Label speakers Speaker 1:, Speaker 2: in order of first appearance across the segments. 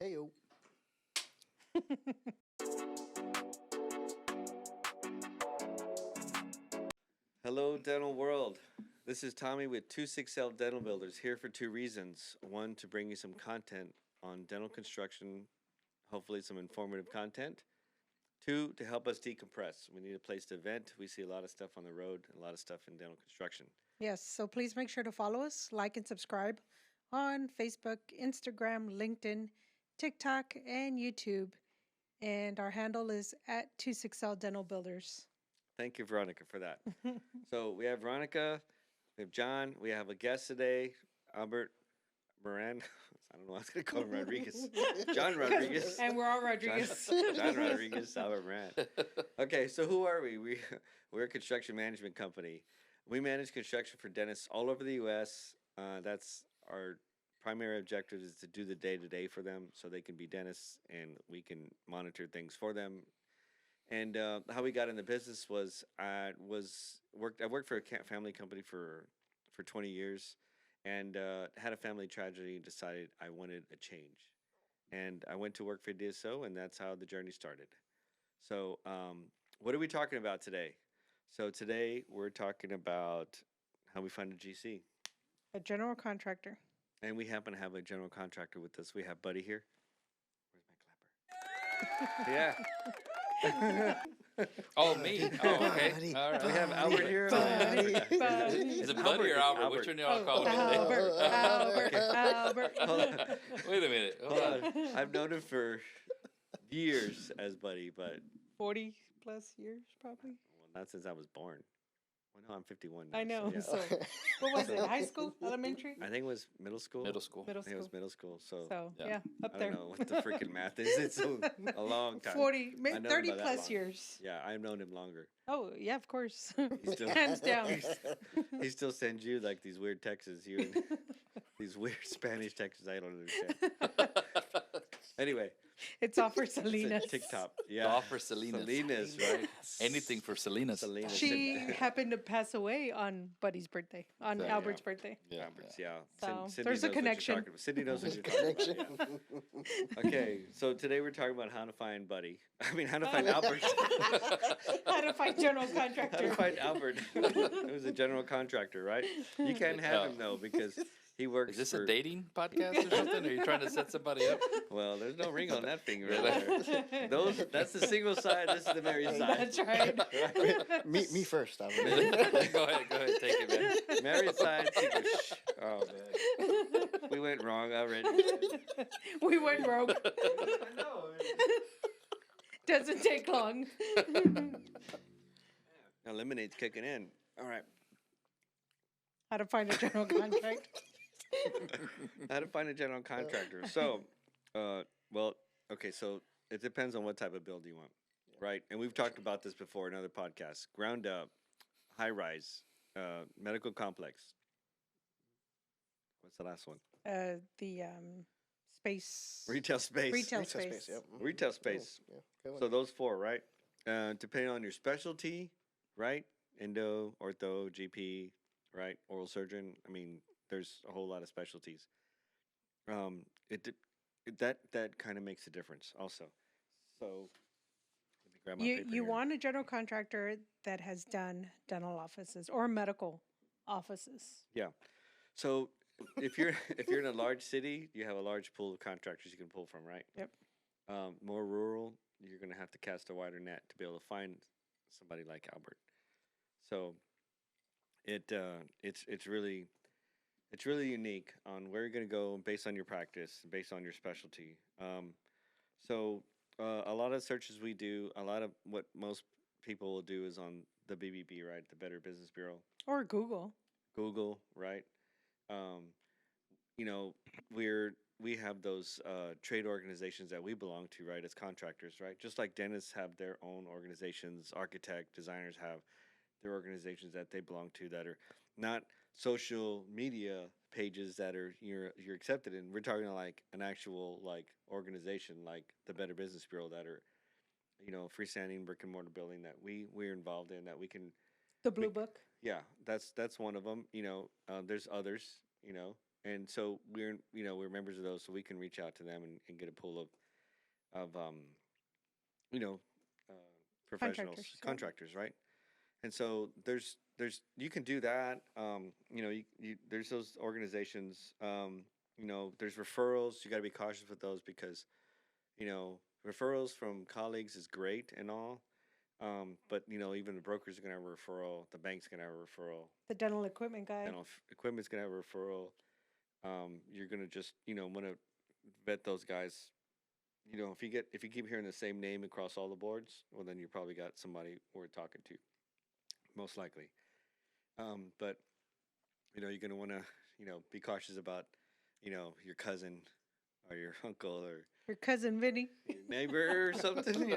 Speaker 1: Heyo.
Speaker 2: Hello, dental world. This is Tommy with 26L Dental Builders here for two reasons. One, to bring you some content on dental construction, hopefully some informative content. Two, to help us decompress. We need a place to vent. We see a lot of stuff on the road, a lot of stuff in dental construction.
Speaker 3: Yes, so please make sure to follow us, like and subscribe on Facebook, Instagram, LinkedIn, TikTok, and YouTube. And our handle is at 26L Dental Builders.
Speaker 2: Thank you, Veronica, for that. So we have Veronica, we have John, we have a guest today, Albert Moran. I don't know, I was going to call him Rodriguez. John Rodriguez.
Speaker 3: And we're all Rodriguez.
Speaker 2: John Rodriguez, Albert Moran. Okay, so who are we? We're a construction management company. We manage construction for dentists all over the U.S. That's our primary objective, is to do the day-to-day for them so they can be dentists and we can monitor things for them. And how we got in the business was I worked for a family company for 20 years and had a family tragedy and decided I wanted a change. And I went to work for DSO, and that's how the journey started. So what are we talking about today? So today we're talking about how we find a GC.
Speaker 3: A general contractor.
Speaker 2: And we happen to have a general contractor with us. We have Buddy here. Where's my clapper? Yeah.
Speaker 4: Oh, me? Oh, okay.
Speaker 1: Buddy.
Speaker 4: All right.
Speaker 2: We have Albert here.
Speaker 3: Buddy.
Speaker 4: Is it Buddy or Albert? Which one do y'all call it?
Speaker 3: Albert.
Speaker 4: Wait a minute. Hold on.
Speaker 2: I've known him for years as Buddy, but
Speaker 3: 40 plus years, probably.
Speaker 2: well, not since I was born. Well, no, I'm 51 now.
Speaker 3: I know.
Speaker 2: yeah.
Speaker 3: So, what was it? High school? Elementary?
Speaker 2: I think it was middle school.
Speaker 4: Middle school.
Speaker 3: Middle
Speaker 2: I think it was
Speaker 3: school.
Speaker 2: middle school. So,
Speaker 3: So,
Speaker 4: Yeah.
Speaker 3: yeah, up
Speaker 2: I
Speaker 3: there.
Speaker 2: don't know what the freaking math is. It's a long time.
Speaker 3: 40,
Speaker 2: I know him
Speaker 3: 30
Speaker 2: by that
Speaker 3: plus
Speaker 2: long.
Speaker 3: years.
Speaker 2: Yeah, I've known him longer.
Speaker 3: Oh, yeah, of course.
Speaker 2: still-
Speaker 3: Hands down.
Speaker 2: He still sends you like these weird texts, these weird Spanish texts I don't understand. Anyway,
Speaker 3: It's all for
Speaker 2: it's a
Speaker 3: Salinas.
Speaker 2: TikTok. Yeah,
Speaker 4: All for Salinas.
Speaker 2: Salinas, right?
Speaker 4: Anything for Salinas.
Speaker 2: Salinas.
Speaker 3: She happened to pass away on Buddy's birthday, on
Speaker 2: So,
Speaker 3: Albert's
Speaker 2: yeah.
Speaker 3: birthday.
Speaker 4: Yeah.
Speaker 2: Roberts, yeah.
Speaker 3: So,
Speaker 2: Cindy
Speaker 3: there's a
Speaker 2: knows what you're
Speaker 3: connection.
Speaker 2: talking about. Cindy knows what you're talking about. Yeah. Okay, so today we're talking about how to find Buddy. I mean, how to find Albert.
Speaker 3: How to find general
Speaker 2: How to
Speaker 3: contractor.
Speaker 2: find Albert, who's a general contractor, right? You can't have him though because he works.
Speaker 4: Is this
Speaker 2: for,
Speaker 4: a dating podcast or something? Are you trying to set somebody up?
Speaker 2: Well, there's no ring on that finger. Right there. That's the single side. This is the married side.
Speaker 3: That's right.
Speaker 1: me first.
Speaker 4: Go ahead, take it, man.
Speaker 2: Married side. Single. Oh man, we went wrong already.
Speaker 3: We went rogue.
Speaker 2: I know.
Speaker 3: Doesn't take long.
Speaker 2: Now lemonade's kicking in. All right.
Speaker 3: How to find a general contractor.
Speaker 2: How to find a general contractor. So, well, okay, so it depends on what type of build you want, right? And we've talked about this before in other podcasts. Ground up, high rise, medical complex. What's the last one?
Speaker 3: The space.
Speaker 2: Retail space.
Speaker 3: Retail
Speaker 1: Retail
Speaker 3: space.
Speaker 1: space. Yep.
Speaker 2: Retail space.
Speaker 1: Yeah. Good one.
Speaker 2: So those four, right? Depending on your specialty, right? Endo, ortho, GP, right? Oral surgeon. I mean, there's a whole lot of specialties. That kind of makes a difference also. So let me grab my paper
Speaker 3: You
Speaker 2: here.
Speaker 3: want a general contractor that has done dental offices or medical offices.
Speaker 2: Yeah. So if you're in a large city, you have a large pool of contractors you can pull from, right?
Speaker 3: Yep.
Speaker 2: More rural, you're going to have to cast a wider net to be able to find somebody like Albert. So it's really unique on where you're going to go based on your practice, based on your specialty. So a lot of searches we do, a lot of what most people will do is on the BBB, right? The Better Business Bureau.
Speaker 3: Or Google.
Speaker 2: Google, right? We have those trade organizations that we belong to, right? As contractors, right? Just like dentists have their own organizations, architect, designers have their organizations that they belong to that are not social media pages that are you're accepted in. We're talking like an actual like organization like the Better Business Bureau that are, freestanding brick and mortar building that we're involved in that we can.
Speaker 3: The Blue Book.
Speaker 2: Yeah, that's one of them. There's others. and so we're members of those, so we can reach out to them and get a pool of you know uh, professionals,
Speaker 3: Contractors, yeah.
Speaker 2: contractors, right? And so there's you can do that. There's those organizations. There's referrals. You got to be cautious with those because referrals from colleagues is great and all. But even the broker's gonna have a referral. The bank's gonna have a referral.
Speaker 3: The dental equipment guy.
Speaker 2: Equipment's gonna have a referral. You're gonna just want to vet those guys. If you keep hearing the same name across all the boards, well, then you probably got somebody we're talking to, most likely. But you're gonna want to be cautious about your cousin or your uncle or
Speaker 3: Your cousin Vinny.
Speaker 2: your neighbor or something.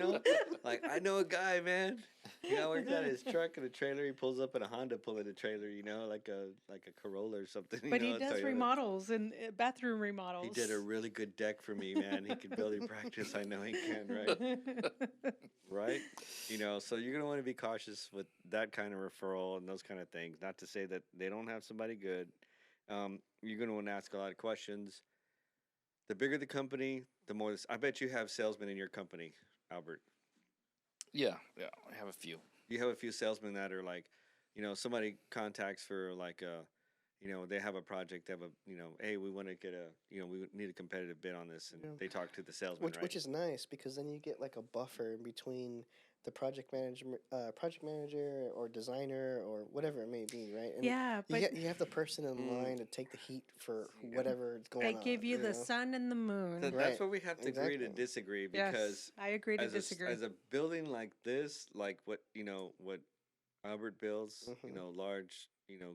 Speaker 2: Like I know a guy, man. I worked at his truck in a trailer. He pulls up in a Honda pulling a trailer. Like a Corolla or something.
Speaker 3: But he does
Speaker 2: Toyota.
Speaker 3: remodels and bathroom remodels.
Speaker 2: He did a really good deck for me, man. He can building practice. I know he can, right? Right? So you're going to want to be cautious with that kind of referral and those kind of things. Not to say that they don't have somebody good. You're going to want to ask a lot of questions. The bigger the company, the more I bet you have salesmen in your company, Albert.
Speaker 4: Yeah, I have a few.
Speaker 2: You have a few salesmen that are like, somebody contacts for like they have a project, they have hey, we want to get we need a competitive bid on this, and they talk to the salesman, right?
Speaker 1: Which is nice because then you get like a buffer in between the project manager or designer or whatever it may be, right? And
Speaker 3: yeah, but
Speaker 1: you have the person in line to take the heat for whatever is going on.
Speaker 3: I give you the sun and the moon.
Speaker 2: That's
Speaker 1: Right.
Speaker 2: where we have to agree to
Speaker 1: Exactly.
Speaker 2: disagree because
Speaker 3: Yes, I agree to
Speaker 2: as
Speaker 3: disagree.
Speaker 2: as a building like this, like what Albert builds, large,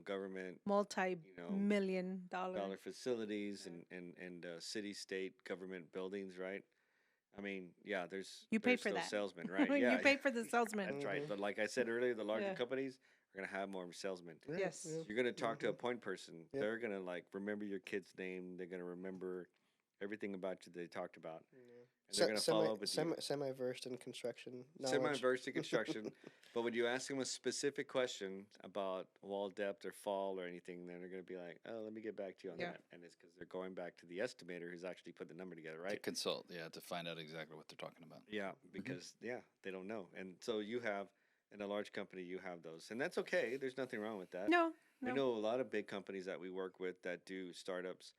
Speaker 2: government,
Speaker 3: Multi-million dollar.
Speaker 2: dollar facilities and city, state, government buildings, right? I mean, yeah, there's
Speaker 3: You pay
Speaker 2: there's
Speaker 3: for
Speaker 2: still
Speaker 3: that.
Speaker 2: salesmen, right? Yeah,
Speaker 3: You pay for the salesman.
Speaker 2: that's right.
Speaker 1: Mhm.
Speaker 2: But like I said earlier, the larger
Speaker 3: Yeah.
Speaker 2: companies are gonna have more salesmen.
Speaker 1: Yeah,
Speaker 3: Yes.
Speaker 1: yeah.
Speaker 2: You're gonna talk to a point person.
Speaker 1: Yep.
Speaker 2: They're gonna like remember your kid's name. They're gonna remember everything about you they talked about, and they're gonna follow up with you.
Speaker 1: Semi versed in construction
Speaker 2: Semi
Speaker 1: knowledge.
Speaker 2: versed in construction, but when you ask them a specific question about wall depth or fall or anything, then they're going to be like, "Oh, let me get back to you on
Speaker 3: Yeah.
Speaker 2: that." And it's because they're going back to the estimator who's actually put the number together,
Speaker 4: To
Speaker 2: right?
Speaker 4: consult, to find out exactly what they're talking about.
Speaker 2: Yeah, because they don't know, and so you have in a large company you have those, and that's okay. There's nothing wrong with that.
Speaker 3: No,
Speaker 2: We
Speaker 3: no.
Speaker 2: know a lot of big companies that we work with that do startups,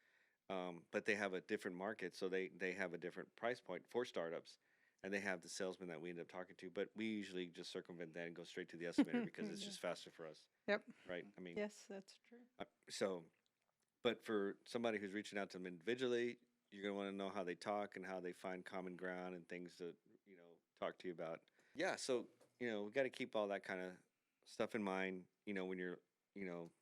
Speaker 2: but they have a different market, so they have a different price point for startups, and they have the salesman that we end up talking to. But we usually just circumvent that and go straight to the estimator because it's
Speaker 3: Yeah.
Speaker 2: just faster for us,
Speaker 3: Yep.
Speaker 2: right? I mean,
Speaker 3: Yes, that's true.
Speaker 2: so, but for somebody who's reaching out to them individually, you're gonna want to know how they talk and how they find common ground and things to talk to you about. Yeah, so we got to keep all that kind of stuff in mind. When you're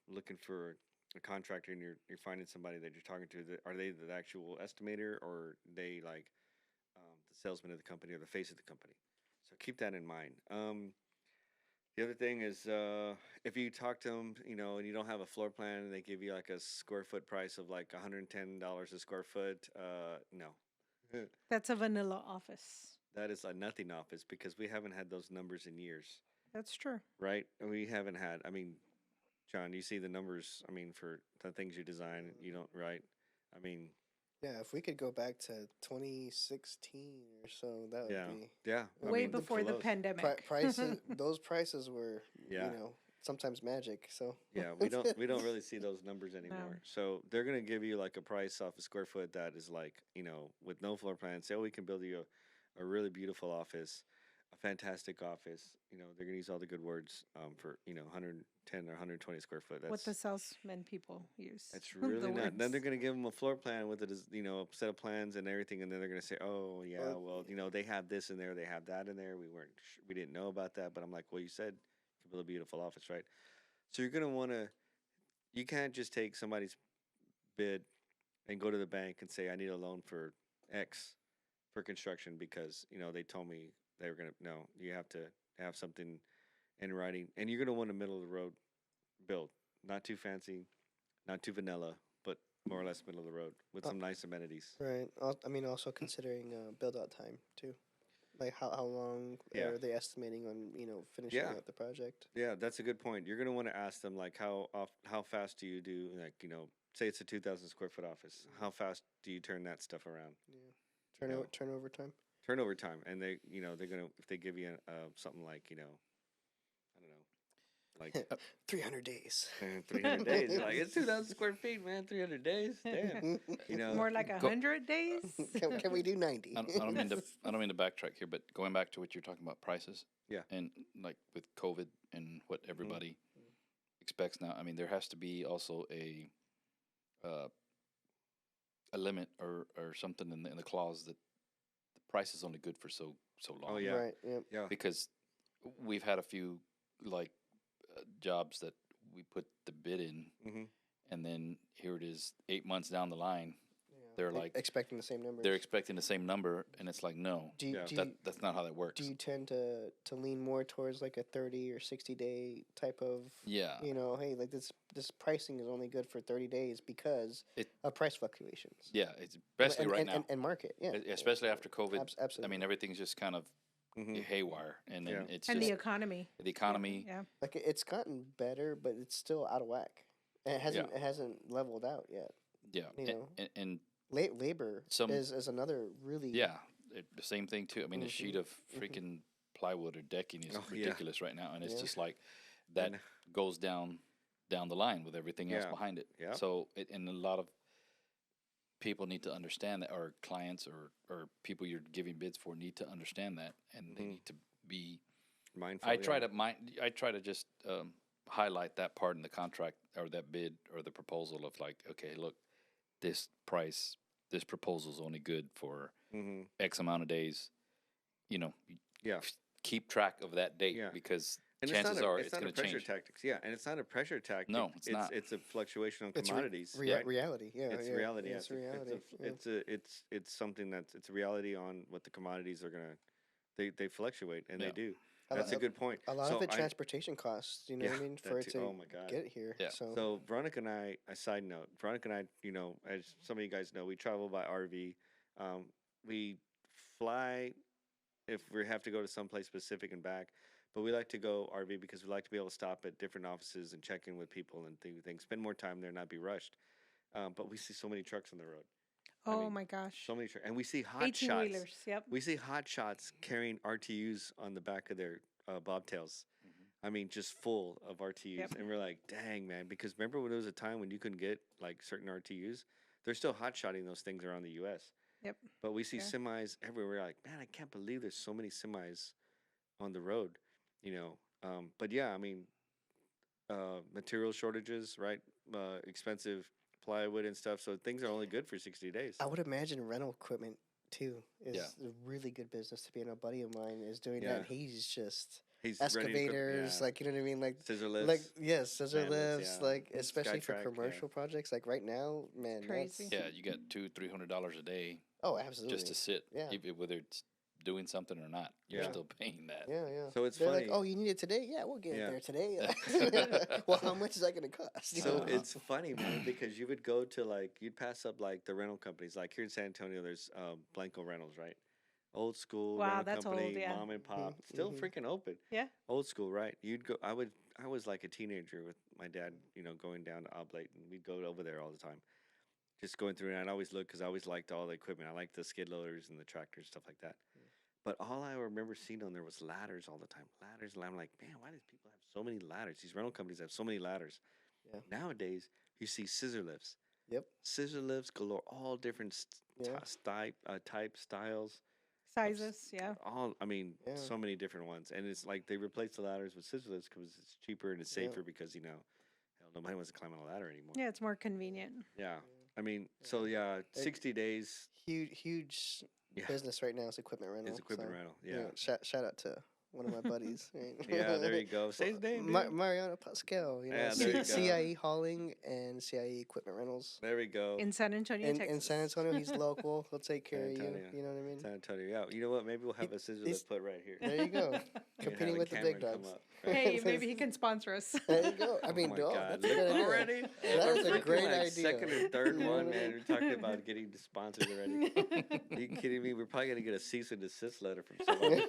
Speaker 2: looking for a contractor and you're finding somebody that you're talking to. Are they the actual estimator or they like the salesman of the company or the face of the company? So keep that in mind. The other thing is, if you talk to them, and you don't have a floor plan, and they give you like a square foot price of like $110 a square foot, no,
Speaker 3: That's a vanilla office.
Speaker 2: that is a nothing office because we haven't had those numbers in years,
Speaker 3: That's true.
Speaker 2: right? We haven't had. I mean, John, you see the numbers. I mean, for the things you design, you don't, right? I mean,
Speaker 1: Yeah, if we could go back to 2016 or so, that would
Speaker 2: yeah,
Speaker 1: be
Speaker 2: yeah. I
Speaker 3: Way
Speaker 2: mean,
Speaker 3: before the
Speaker 2: close.
Speaker 3: pandemic.
Speaker 1: prices. Those prices were,
Speaker 2: Yeah.
Speaker 1: sometimes magic. So
Speaker 2: Yeah, we don't really see those numbers anymore. So they're gonna give you like a price off a square foot that is like with no floor plan. Say, oh, we can build you a really beautiful office, a fantastic office. They're gonna use all the good words for 110 or 120 square foot. That's
Speaker 3: What the salesmen people use.
Speaker 2: that's
Speaker 3: The
Speaker 2: really not. Then
Speaker 3: words.
Speaker 2: they're gonna give them a floor plan with a a set of plans and everything, and then they're gonna say, oh yeah, well they have this in there, they have that in there. We didn't know about that, but I'm like, well, you said you can build a beautiful office, right? So you're gonna want to. You can't just take somebody's bid and go to the bank and say I need a loan for X for construction because they told me they were gonna. No, you have to have something in writing, and you're gonna want a middle of the road build, not too fancy, not too vanilla, but more or less middle of the road with some nice amenities.
Speaker 1: right. Also considering build out time too. Like how long
Speaker 2: Yeah.
Speaker 1: are they estimating on finishing
Speaker 2: Yeah.
Speaker 1: out the project?
Speaker 2: Yeah, that's a good point. You're gonna want to ask them like how fast do you do like say it's a 2,000 square foot office. How fast do you turn that stuff around?
Speaker 1: Yeah.
Speaker 2: No.
Speaker 1: Turnover time.
Speaker 2: Turnover time, and they're gonna if they give you something like I don't know, like
Speaker 1: 300 days.
Speaker 2: 300 days. You're like, it's 2,000 square feet, man. 300 days, damn.
Speaker 3: More like 100 days.
Speaker 1: Can we do 90?
Speaker 4: I don't mean to. I don't mean to backtrack here, but going back to what you're talking about prices.
Speaker 2: Yeah.
Speaker 4: And like with COVID and what everybody expects now, I mean, there has to be also a limit or something in the clause that the price is only good for so long.
Speaker 2: Oh yeah,
Speaker 1: Right. Yep.
Speaker 2: yeah.
Speaker 4: Because we've had a few like jobs that we put the bid in,
Speaker 2: Mhm.
Speaker 4: and then here it is 8 months down the line, they're like
Speaker 1: expecting the same numbers.
Speaker 4: they're expecting the same number, and it's like no,
Speaker 1: Do you,
Speaker 2: Yeah.
Speaker 1: do,
Speaker 4: that's not how that works.
Speaker 1: do you tend to lean more towards like a 30 or 60-day type of,
Speaker 4: Yeah.
Speaker 1: hey, like this pricing is only good for 30 days because of price fluctuations.
Speaker 4: Yeah, it's especially right now,
Speaker 1: And market, yeah.
Speaker 4: especially after COVID.
Speaker 1: Absolutely.
Speaker 4: I mean, everything's just kind of
Speaker 2: Mhm.
Speaker 4: haywire, and then
Speaker 2: Yeah.
Speaker 4: it's
Speaker 3: And
Speaker 4: just
Speaker 3: the economy.
Speaker 4: the economy.
Speaker 3: Yeah.
Speaker 1: Like it's gotten better, but it's still out of whack. And it hasn't leveled out yet.
Speaker 4: Yeah,
Speaker 1: You know.
Speaker 4: and
Speaker 1: Labor
Speaker 4: Some-
Speaker 1: is another really
Speaker 4: yeah, the same thing too. I mean, a sheet
Speaker 1: Mhm.
Speaker 4: of freaking plywood or decking is
Speaker 2: Oh, yeah.
Speaker 4: ridiculous right now, and it's
Speaker 1: Yeah.
Speaker 4: just like that
Speaker 2: And-
Speaker 4: goes down the line with everything else
Speaker 2: Yeah.
Speaker 4: behind it.
Speaker 2: Yeah.
Speaker 4: So, and a lot of people need to understand that, or clients or people you're giving bids for need to understand that, and they
Speaker 2: Mhm.
Speaker 4: need to be.
Speaker 2: Mindful.
Speaker 4: I try to just highlight that part in the contract or that bid or the proposal of like, okay, look, this proposal is only good for
Speaker 2: Mm-hmm.
Speaker 4: X amount of days.
Speaker 2: Yeah.
Speaker 4: Keep track of that date
Speaker 2: Yeah.
Speaker 4: because
Speaker 2: And
Speaker 4: chances are
Speaker 2: it's
Speaker 4: it's
Speaker 2: not
Speaker 4: going
Speaker 2: a
Speaker 4: to
Speaker 2: pressure
Speaker 4: change.
Speaker 2: tactics. Yeah, and it's not a pressure tactic.
Speaker 4: No, it's not.
Speaker 2: It's a fluctuation on
Speaker 1: it's
Speaker 2: commodities. right?
Speaker 1: reality. Yeah,
Speaker 2: It's
Speaker 1: yeah.
Speaker 2: reality.
Speaker 1: Yeah,
Speaker 2: yeah.
Speaker 1: it's reality.
Speaker 2: It's something it's a reality on what the commodities are gonna. They fluctuate and
Speaker 4: Yeah.
Speaker 2: they do.
Speaker 1: A
Speaker 2: That's
Speaker 1: lot-
Speaker 2: a good point.
Speaker 1: A lot
Speaker 2: So
Speaker 1: of it
Speaker 2: I-
Speaker 1: transportation costs. You know what I
Speaker 2: Yeah,
Speaker 1: mean?
Speaker 2: that
Speaker 1: For it
Speaker 2: too.
Speaker 1: to
Speaker 2: Oh my God.
Speaker 1: get here.
Speaker 4: Yeah.
Speaker 2: So Veronica and I, a side note, Veronica and I, as some of you guys know, we travel by RV. We fly if we have to go to someplace specific and back, but we like to go RV because we like to be able to stop at different offices and check in with people and things, spend more time there, not be rushed. But we see so many trucks on the road,
Speaker 3: Oh
Speaker 2: mean,
Speaker 3: my gosh.
Speaker 2: so many trucks, and we see hot
Speaker 3: 18
Speaker 2: shots.
Speaker 3: wheelers. Yep.
Speaker 2: We see hot shots carrying RTUs on the back of their bobtails. I mean, just full of RTUs.
Speaker 3: Yep.
Speaker 2: And we're like, dang, man. Because remember when there was a time when you couldn't get like certain RTUs? They're still hot shotting those things around the U.S.
Speaker 3: Yep.
Speaker 2: But we see
Speaker 3: Yeah.
Speaker 2: semis everywhere. We're like, man, I can't believe there's so many semis on the road, But yeah, I mean, material shortages, right? Expensive plywood and stuff. So things are only good for 60 days.
Speaker 1: I would imagine rental equipment too is
Speaker 4: Yeah.
Speaker 1: a really good business to be in. A buddy of mine is doing
Speaker 2: Yeah.
Speaker 1: that. And he's just
Speaker 2: He's ready to cook-
Speaker 1: excavators,
Speaker 2: yeah.
Speaker 1: like you know what I mean, like
Speaker 2: Scissor lifts.
Speaker 1: like yes, scissor
Speaker 2: Bandits,
Speaker 1: lifts,
Speaker 2: yeah.
Speaker 1: like especially for
Speaker 2: Skytrack, yeah.
Speaker 1: commercial projects. Like right now, man,
Speaker 3: Crazy.
Speaker 1: that's-
Speaker 4: Yeah, you got $200-300 a day
Speaker 1: Oh, absolutely.
Speaker 4: just to sit,
Speaker 1: Yeah.
Speaker 4: whether it's doing something or not. You're
Speaker 2: Yeah.
Speaker 4: still paying that.
Speaker 1: Yeah, yeah.
Speaker 2: So it's
Speaker 1: They're
Speaker 2: funny.
Speaker 1: like, oh, you need it today? Yeah, we'll get
Speaker 2: Yeah.
Speaker 1: it there today. Well, how much is that going to cost?
Speaker 2: So
Speaker 4: Uh-huh.
Speaker 2: it's funny, man, because you would go to you'd pass up the rental companies. Like here in San Antonio, there's Blanco Rentals, right? Old school
Speaker 3: Wow,
Speaker 2: rental
Speaker 3: that's old,
Speaker 2: company,
Speaker 3: yeah.
Speaker 2: mom and pop,
Speaker 1: Mhm,
Speaker 2: still
Speaker 1: mhm.
Speaker 2: freaking open.
Speaker 3: Yeah.
Speaker 2: Old school, right? You'd go. I was like a teenager with my dad, going down to Oblate, and we'd go over there all the time, just going through. And I'd always look because I always liked all the equipment. I liked the skid loaders and the tractors, stuff like that. But all I remember seeing on there was ladders all the time. Ladders, and I'm like, man, why do people have so many ladders? These rental companies have so many ladders.
Speaker 1: Yeah.
Speaker 2: Nowadays, you see scissor lifts.
Speaker 1: Yep.
Speaker 2: Scissor lifts galore, all different
Speaker 1: Yeah.
Speaker 2: types, styles.
Speaker 3: Sizes. Yeah.
Speaker 1: Yeah.
Speaker 2: So many different ones. And it's like they replace the ladders with scissor lifts because it's cheaper and it's
Speaker 1: Yeah.
Speaker 2: safer because, hell, nobody wants to climb on a ladder anymore.
Speaker 3: Yeah. It's more convenient.
Speaker 2: Yeah. I mean, so yeah, 60 days
Speaker 1: Huge
Speaker 2: Yeah.
Speaker 1: business right now is equipment rental.
Speaker 2: is equipment
Speaker 1: so,
Speaker 2: rental. Yeah.
Speaker 1: Shout out to one of my buddies. Right?
Speaker 2: Yeah, there you go. Say his name, dude.
Speaker 1: Mariano Pascal.
Speaker 2: Yeah, there you go.
Speaker 1: CIE Hauling and CIE Equipment Rentals.
Speaker 2: There we go.
Speaker 3: In San Antonio,
Speaker 1: In
Speaker 3: Texas.
Speaker 1: San Antonio, he's local. He'll take care of you.
Speaker 2: Antonio.
Speaker 1: You know what I mean?
Speaker 2: San Antonio. Yeah. You know what? Maybe we'll have a scissor
Speaker 1: he's-
Speaker 2: lift put right here.
Speaker 1: There you go.
Speaker 2: And have
Speaker 1: Competing
Speaker 2: a
Speaker 1: with the
Speaker 2: camera
Speaker 1: big
Speaker 2: come
Speaker 1: dogs.
Speaker 2: up, right?
Speaker 3: Hey, maybe he can sponsor us.
Speaker 1: There you go. I mean,
Speaker 2: oh my
Speaker 1: no,
Speaker 2: God.
Speaker 1: that's a good idea.
Speaker 2: Already?
Speaker 1: That
Speaker 2: We're
Speaker 1: is a
Speaker 2: freaking,
Speaker 1: great idea.
Speaker 2: Second or third
Speaker 1: You know
Speaker 2: one,
Speaker 1: what I
Speaker 2: man.
Speaker 1: mean?
Speaker 2: We're talking about getting sponsors already. Are you kidding me? We're probably gonna get a cease and desist letter from somebody.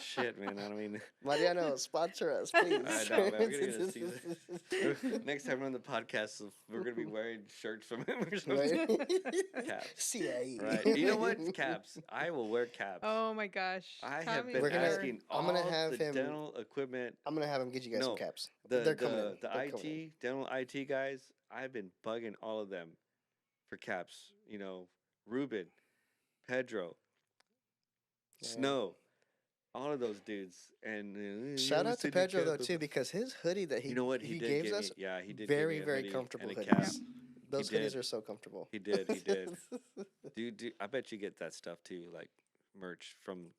Speaker 2: Shit, man. I don't mean.
Speaker 1: Mariano, sponsor us, please.
Speaker 2: I know, man. We're gonna see this. Next time we're on the podcast, we're gonna be wearing shirts from him or something.
Speaker 1: Right?
Speaker 2: Caps.
Speaker 1: CIA.
Speaker 2: Right. You know what? Caps. I will wear caps.
Speaker 3: Oh my gosh.
Speaker 2: I have
Speaker 3: Tommy's
Speaker 2: been
Speaker 1: We're gonna-
Speaker 2: asking
Speaker 1: I'm
Speaker 2: all
Speaker 1: gonna have
Speaker 2: the
Speaker 1: him-
Speaker 2: dental equipment.
Speaker 1: I'm gonna have him get you guys some
Speaker 2: No,
Speaker 1: caps.
Speaker 2: The
Speaker 1: They're coming in.
Speaker 2: the
Speaker 1: They're coming in.
Speaker 2: IT dental IT guys. I've been bugging all of them for caps. You know, Ruben, Pedro,
Speaker 1: Yeah.
Speaker 2: Snow, all of those dudes. And
Speaker 1: Shout
Speaker 2: you
Speaker 1: out to
Speaker 2: said you
Speaker 1: Pedro though
Speaker 2: can't-
Speaker 1: too, because his hoodie that he
Speaker 2: You know what?
Speaker 1: he
Speaker 2: did
Speaker 1: gave
Speaker 2: give
Speaker 1: us,
Speaker 2: me. Yeah, he did.
Speaker 1: very
Speaker 2: give me a
Speaker 1: very
Speaker 2: hoodie
Speaker 1: comfortable
Speaker 2: and a
Speaker 1: hoodies.
Speaker 2: cap.
Speaker 1: Those
Speaker 2: He
Speaker 1: hoodies
Speaker 2: did.
Speaker 1: are so comfortable.
Speaker 2: He did. He did. Dude, I bet you get that stuff too, like merch from. you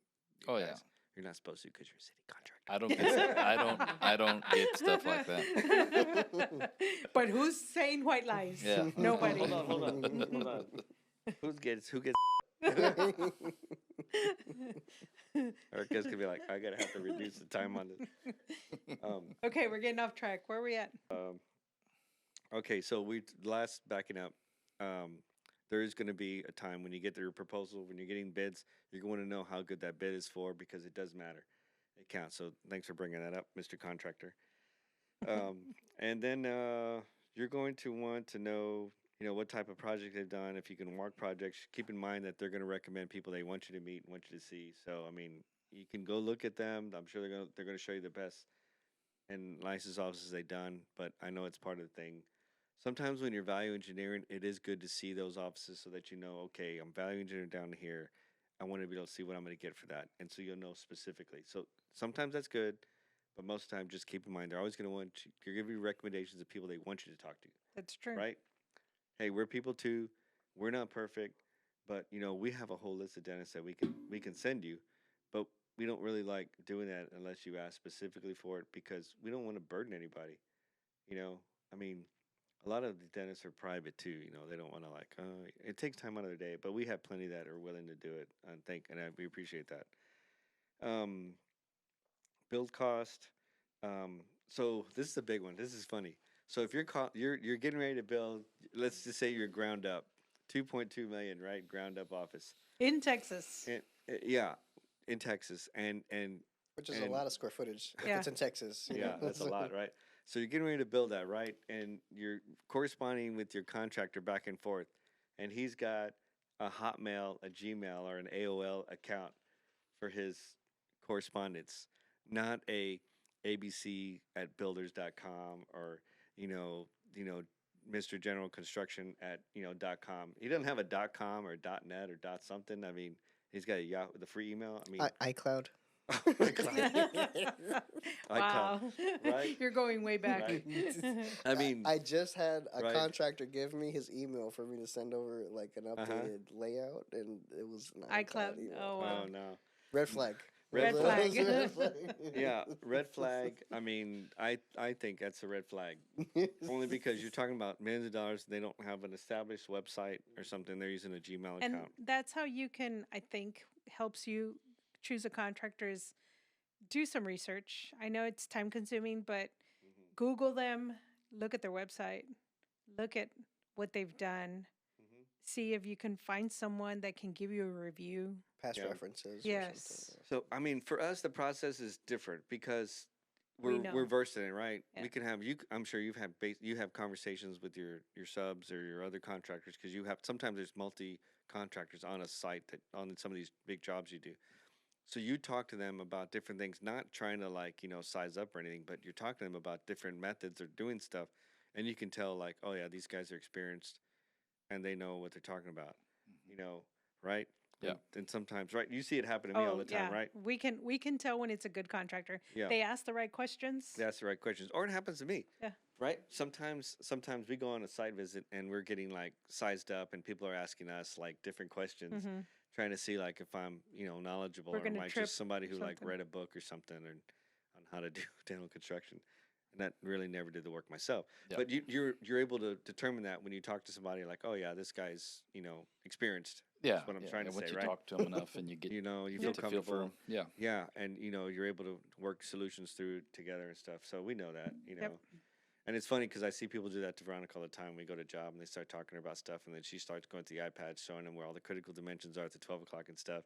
Speaker 4: Oh, yeah.
Speaker 2: guys. You're not supposed to because you're a city contractor.
Speaker 4: I don't get I don't get stuff like that.
Speaker 3: But who's saying white lies?
Speaker 4: Yeah.
Speaker 3: Nobody.
Speaker 2: Hold on. Who gets? Erica's gonna be like, I gotta have to reduce the time on this.
Speaker 3: Okay, we're getting off track. Where are we at?
Speaker 2: Okay, so backing up. There is going to be a time when you get your proposal, when you're getting bids, you're going to know how good that bid is for because it does matter. It counts. So thanks for bringing that up, Mr. Contractor. And then you're going to want to know, what type of project they've done. If you can walk projects, keep in mind that they're going to recommend people they want you to meet and want you to see. So I mean, you can go look at them. I'm sure they're going to show you the best and nicest offices they've done. But I know it's part of the thing. Sometimes when you're value engineering, it is good to see those offices so that you know, okay, I'm value engineering down here. I want to be able to see what I'm going to get for that. And so you'll know specifically. So sometimes that's good, but most of the time just keep in mind they're always going to want you, they're going to give you recommendations of people they want you to talk to,
Speaker 3: That's true.
Speaker 2: right? Hey, we're people too. We're not perfect, but we have a whole list of dentists that we can send you, but we don't really like doing that unless you ask specifically for it because we don't want to burden anybody. I mean, a lot of the dentists are private too. They don't want to it takes time out of their day, but we have plenty that are willing to do it. We appreciate that. Build cost. So this is a big one. This is funny. So if you're getting ready to build, let's just say you're ground up, 2.2 million, right? Ground up office.
Speaker 3: In Texas.
Speaker 2: Yeah, in Texas, and
Speaker 1: Which is a lot of square footage if
Speaker 3: Yeah.
Speaker 1: it's in Texas.
Speaker 2: yeah, that's a lot, right? So you're getting ready to build that, right? And you're corresponding with your contractor back and forth, and he's got a Hotmail, a Gmail, or an AOL account for his correspondence, not a ABC at builders.com or Mr. General Construction at .com. He doesn't have a .com or .net or .something. I mean, he's got a Yahoo, the free email. I mean,
Speaker 1: iCloud.
Speaker 3: Wow.
Speaker 2: right?
Speaker 3: You're going way back.
Speaker 2: Right. I mean,
Speaker 1: I just had a
Speaker 2: Right.
Speaker 1: contractor give me his email for me to send over like an updated layout, and it was an
Speaker 3: iCloud.
Speaker 1: email.
Speaker 3: Oh, wow.
Speaker 2: oh no.
Speaker 1: Red flag.
Speaker 2: Red
Speaker 1: It was
Speaker 3: flag.
Speaker 1: a red flag.
Speaker 2: Yeah, red flag. I mean, I think that's a red flag. Only because you're talking about millions of dollars. They don't have an established website or something. They're using a Gmail
Speaker 3: And
Speaker 2: account.
Speaker 3: that's how you can, I think, helps you choose a contractor is do some research. I know it's time consuming, but Google them, look at their website, look at what they've done, see if you can find someone that can give you a review.
Speaker 1: Past
Speaker 2: Yeah.
Speaker 1: references. or
Speaker 3: Yes.
Speaker 1: something.
Speaker 2: So I mean, for us, the process is different because
Speaker 3: We
Speaker 2: we're
Speaker 3: know.
Speaker 2: versed in it, right?
Speaker 3: Yeah.
Speaker 2: We can have you. I'm sure you have conversations with your subs or your other contractors because sometimes there's multi contractors on a site that on some of these big jobs you do. So you talk to them about different things, not trying to size up or anything, but you're talking to them about different methods of doing stuff, and you can tell oh yeah, these guys are experienced, and they know what they're talking about, right?
Speaker 4: Yeah.
Speaker 2: And sometimes, right, you see it happen to me all the time, right?
Speaker 3: We can tell when it's a good contractor.
Speaker 2: Yeah.
Speaker 3: They ask the right questions.
Speaker 2: That's the right questions, or it happens to me.
Speaker 3: Yeah.
Speaker 2: Right. Sometimes we go on a site visit and we're getting sized up, and people are asking us different questions,
Speaker 3: Mhm.
Speaker 2: trying to see if I'm knowledgeable
Speaker 3: We're
Speaker 2: or am
Speaker 3: gonna
Speaker 2: I
Speaker 3: trip
Speaker 2: just somebody who
Speaker 3: something.
Speaker 2: read a book or something on how to do dental construction. And that really never did the work myself.
Speaker 4: Yeah.
Speaker 2: But you're able to determine that when you talk to somebody oh yeah, this guy's experienced.
Speaker 4: Yeah,
Speaker 2: That's what I'm trying to
Speaker 4: and once
Speaker 2: say,
Speaker 4: you
Speaker 2: right?
Speaker 4: talk to them enough, and you get
Speaker 2: you
Speaker 4: get
Speaker 2: feel
Speaker 4: to
Speaker 2: comfortable.
Speaker 4: feel for 'em. Yeah,
Speaker 2: Yeah, and you're able to work solutions through together and stuff. So we know that,
Speaker 3: Yep.
Speaker 2: And it's funny because I see people do that to Veronica all the time. We go to job and they start talking about stuff, and then she starts going to the iPad, showing them where all the critical dimensions are at the 12 o'clock and stuff.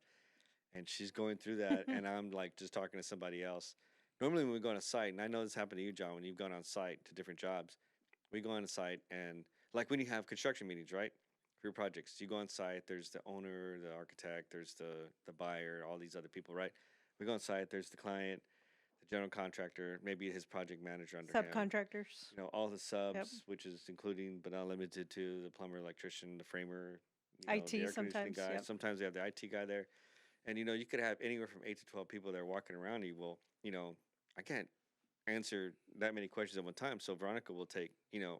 Speaker 2: and she's going through that, and I'm like just talking to somebody else. Normally, when we go on a site, and I know this happened to you, John, when you've gone on site to different jobs, we go on a site, and like when you have construction meetings, right? For your projects, you go on site. There's the owner, the architect, there's the buyer, all these other people, right? We go on site. There's the client, the general contractor, maybe his project manager under him.
Speaker 3: Subcontractors.
Speaker 2: All the subs, which is including but not limited to the plumber, electrician, the framer, the
Speaker 3: IT
Speaker 2: air conditioning
Speaker 3: sometimes.
Speaker 2: guy.
Speaker 3: Yep.
Speaker 2: Sometimes they have the IT guy there, and you could have anywhere from 8 to 12 people there walking around you. Well, I can't answer that many questions at one time, so Veronica will take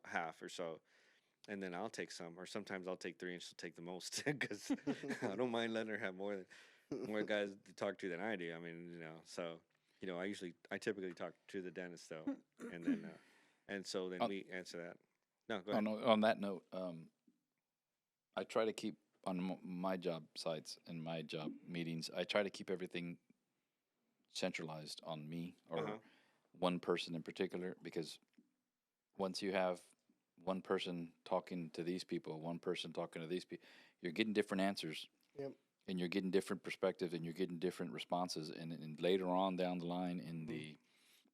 Speaker 2: half or so, and then I'll take some, or sometimes I'll take three and she'll take the most because I don't mind letting her have more guys to talk to than I do. I mean, so I typically talk to the dentist though, and then and so then we answer that. No, go ahead.
Speaker 4: On that note, I try to keep on my job sites and my job meetings. I try to keep everything centralized on me or one person in particular, because once you have one person talking to these people, one person talking to these people, you're getting different answers.
Speaker 1: Yep.
Speaker 4: And you're getting different perspectives, and you're getting different responses. And later on down the line in the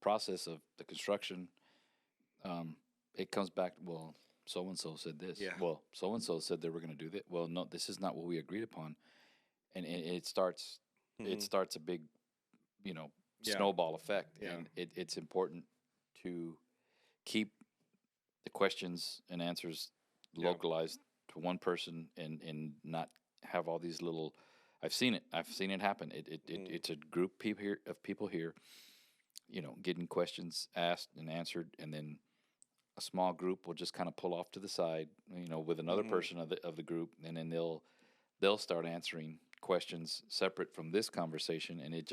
Speaker 4: process of the construction, it comes back, well, so-and-so said this.
Speaker 2: Yeah.
Speaker 4: Well, so-and-so said they were going to do that. Well, no, this is not what we agreed upon. And it starts a big, snowball effect.
Speaker 2: Yeah.
Speaker 4: And it's important to keep the questions and answers localized to one person and not have all these little. I've seen it happen. It's a group of people here, getting questions asked and answered, and then a small group will just kind of pull off to the side, with another person of the group, and then they'll start answering questions separate from this conversation, and it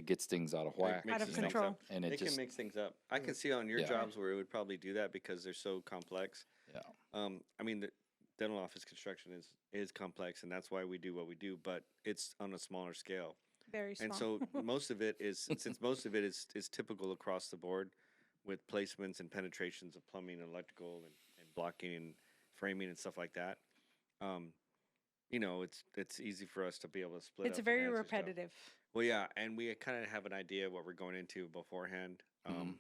Speaker 4: gets things out of whack,
Speaker 3: Out of control.
Speaker 4: and
Speaker 2: it can mix things up. I can see on your jobs where it would probably do that because they're so complex.
Speaker 4: Yeah.
Speaker 2: I mean, the dental office construction is complex, and that's why we do what we do. But it's on a smaller scale,
Speaker 3: Very small.
Speaker 2: and so most of it is is typical across the board, with placements and penetrations of plumbing, and electrical, and blocking and framing and stuff like that. It's easy for us to be able to split.
Speaker 3: It's
Speaker 2: up and
Speaker 3: very
Speaker 2: answer stuff.
Speaker 3: repetitive.
Speaker 2: Well, yeah, and we kind of have an idea of what we're going into beforehand, and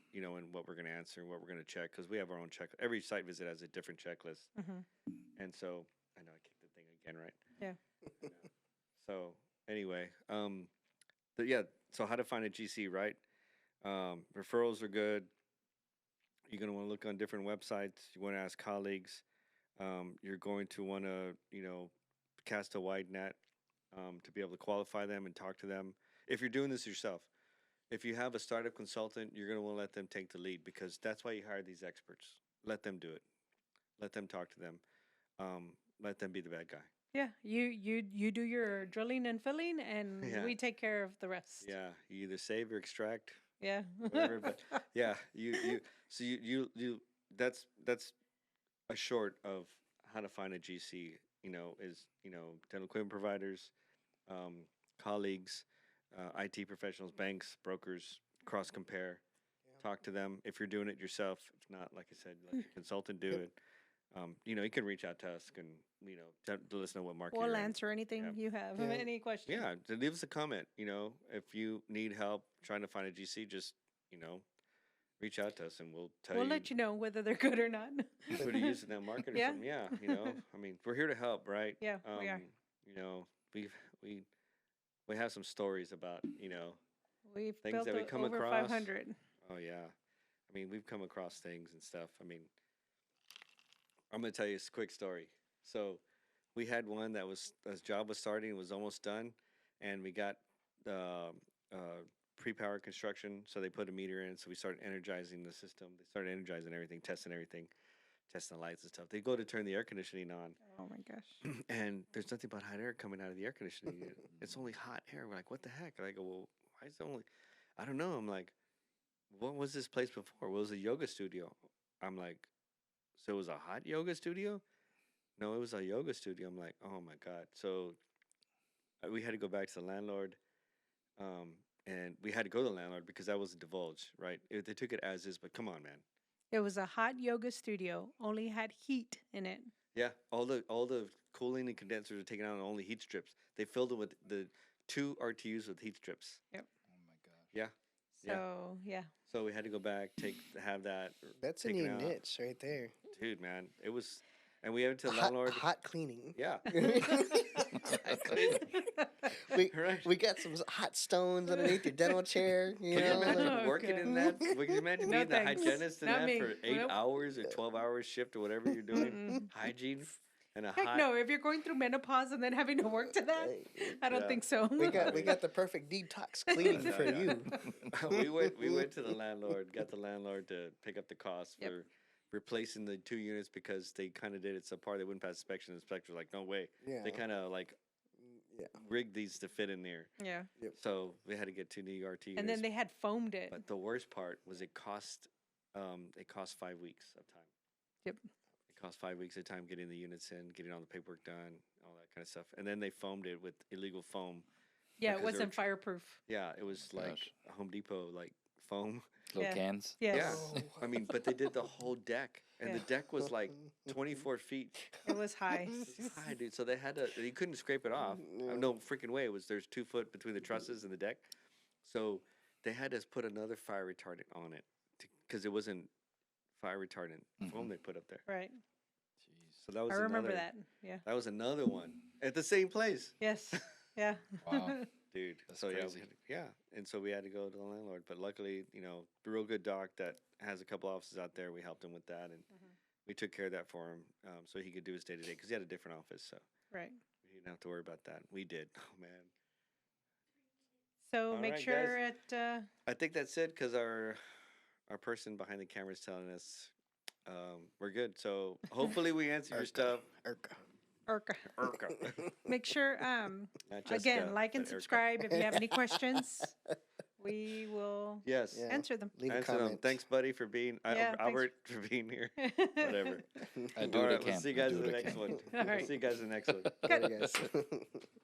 Speaker 2: what we're going to answer and what we're going to check, because we have our own check. Every site visit has a different checklist, and so I know I kicked the thing again, right?
Speaker 3: Yeah.
Speaker 2: So anyway, so how to find a GC, right? Referrals are good. You're going to want to look on different websites. You want to ask colleagues. You're going to want to, cast a wide net to be able to qualify them and talk to them. If you're doing this yourself, if you have a startup consultant, you're going to want to let them take the lead, because that's why you hire these experts. Let them do it. Let them talk to them. Let them be the bad guy.
Speaker 3: Yeah. You do your drilling and filling, and we take care of the rest.
Speaker 2: Yeah, you either save or extract.
Speaker 3: Yeah.
Speaker 2: Whatever, but yeah, that's a short of how to find a GC. Is dental equipment providers, colleagues, IT professionals, banks, brokers, cross compare, talk to them. If you're doing it yourself, if not, like I said, let a consultant do it. You can reach out to us and to let us know what market.
Speaker 3: We'll
Speaker 2: you're in.
Speaker 3: answer anything you have.
Speaker 1: Yeah.
Speaker 3: Any questions?
Speaker 2: Yeah, to leave us a comment. If you need help trying to find a GC, just reach out to us and we'll tell you.
Speaker 3: We'll let you know whether they're good or not.
Speaker 2: Who to use in that market or
Speaker 3: Yeah.
Speaker 2: something. Yeah, I mean, we're here to help, right?
Speaker 3: Yeah, we are.
Speaker 2: We have some stories about
Speaker 3: We've
Speaker 2: things
Speaker 3: built
Speaker 2: that we come
Speaker 3: over
Speaker 2: across.
Speaker 3: 500.
Speaker 2: Oh yeah, I mean, we've come across things and stuff. I mean, I'm gonna tell you a quick story. So we had one that was his job was starting, was almost done, and we got pre-power construction. So they put a meter in. So we started energizing the system. They started energizing everything, testing the lights and stuff. They go to turn the air conditioning on,
Speaker 3: Oh my gosh.
Speaker 2: and there's nothing but hot air coming out of the air conditioning unit. It's only hot air. We're like, what the heck? And I go, well, why is it only? I don't know. I'm like, what was this place before? Well, it was a yoga studio. I'm like, so it was a hot yoga studio? No, it was a yoga studio. I'm like, oh my God. So we had to go back to the landlord, and we had to go to the landlord because that wasn't divulged, right? They took it as is, but come on, man.
Speaker 3: It was a hot yoga studio, only had heat in it.
Speaker 2: Yeah, all the cooling and condensers are taken out on only heat strips. They filled it with the 2 RTUs with heat strips.
Speaker 4: Oh my gosh.
Speaker 2: Yeah. Yeah.
Speaker 3: So yeah.
Speaker 2: So we had to go back, have that.
Speaker 1: That's a
Speaker 2: taken
Speaker 1: new
Speaker 2: out.
Speaker 1: niche right there.
Speaker 2: Dude, man, it was, and we went to the landlord.
Speaker 1: Hot cleaning.
Speaker 2: Yeah.
Speaker 1: we
Speaker 2: Right.
Speaker 1: we got some hot stones underneath your dental chair. You
Speaker 2: Can you
Speaker 1: know,
Speaker 2: imagine
Speaker 3: Oh,
Speaker 2: working in
Speaker 3: God.
Speaker 2: that? Would you imagine
Speaker 3: No
Speaker 2: being the
Speaker 3: thanks.
Speaker 2: hygienist in
Speaker 3: Not
Speaker 2: that
Speaker 3: me.
Speaker 2: for 8
Speaker 3: Nope.
Speaker 2: hours or 12-hour shift or whatever you're doing? Hygiene and a
Speaker 3: Heck
Speaker 2: hot.
Speaker 3: no! If you're going through menopause and then having to work to that, I don't
Speaker 2: Yeah.
Speaker 3: think so.
Speaker 1: we got the perfect detox cleaning
Speaker 2: No,
Speaker 1: for
Speaker 2: yeah.
Speaker 1: you.
Speaker 2: we went to the landlord, got the landlord to pick up the cost
Speaker 3: Yep.
Speaker 2: for replacing the 2 units because they kind of did it subpar. They wouldn't pass inspection. The inspector was like, no way.
Speaker 1: Yeah.
Speaker 2: They kind of like
Speaker 1: Yeah.
Speaker 2: rigged these to fit in there.
Speaker 3: Yeah.
Speaker 2: So we had to get 2 new RT units.
Speaker 3: And then they had foamed it.
Speaker 2: But the worst part was it cost 5 weeks of time.
Speaker 3: Yep.
Speaker 2: It cost 5 weeks of time getting the units in, getting all the paperwork done, all that kind of stuff. And then they foamed it with illegal foam.
Speaker 3: Yeah, it
Speaker 2: because they were
Speaker 3: wasn't fireproof.
Speaker 2: Yeah, it was like
Speaker 4: Gosh.
Speaker 2: a Home Depot like foam.
Speaker 4: Little
Speaker 3: Yeah.
Speaker 4: cans.
Speaker 3: Yes.
Speaker 2: Yeah. I mean, but they did the whole deck, and the
Speaker 3: Yeah.
Speaker 2: deck was like 24 feet
Speaker 3: It was high.
Speaker 2: high, dude. So they had to. You couldn't scrape it off.
Speaker 1: Yeah.
Speaker 2: No freaking way. It was there's 2 foot between the trusses and the deck, so they had to put another fire retardant on it because it wasn't fire retardant foam they put up there.
Speaker 3: Right.
Speaker 4: Jeez.
Speaker 2: So that was
Speaker 3: I remember
Speaker 2: another,
Speaker 3: that. Yeah.
Speaker 2: That was another one at the same place,
Speaker 3: Yes. Yeah.
Speaker 4: Wow.
Speaker 2: dude.
Speaker 4: That's
Speaker 2: so
Speaker 4: crazy.
Speaker 2: yeah, and so we had to go to the landlord, but luckily, the real good doc that has a couple offices out there, we helped him with that, and we took care of that for him, so he could do his day to day because he had a different office, so
Speaker 3: Right.
Speaker 2: we didn't have to worry about that. We did. Oh man.
Speaker 3: So
Speaker 2: All
Speaker 3: make
Speaker 2: right,
Speaker 3: sure
Speaker 2: I think that's it because our person behind the camera is telling us we're good. So hopefully we answer your stuff.
Speaker 1: Urka.
Speaker 3: Urca.
Speaker 2: Urka.
Speaker 3: Make sure
Speaker 2: Not Jessica,
Speaker 3: again, like and
Speaker 2: but Urka.
Speaker 3: subscribe if you have any questions. We will
Speaker 2: Yes.
Speaker 1: Yeah.
Speaker 3: answer them.
Speaker 1: Leave a
Speaker 2: Answer them.
Speaker 1: comment.
Speaker 2: Thanks, buddy, for being
Speaker 3: Yeah, thanks.
Speaker 2: Albert for being here. Whatever.
Speaker 4: I do
Speaker 2: All
Speaker 4: what I
Speaker 2: right,
Speaker 4: can.
Speaker 2: we'll see you
Speaker 4: I
Speaker 2: guys
Speaker 4: do
Speaker 2: in
Speaker 4: what
Speaker 2: the
Speaker 4: I
Speaker 2: next
Speaker 4: can.
Speaker 2: one.
Speaker 3: All right.
Speaker 2: See you guys in the next one.
Speaker 1: Later, guys.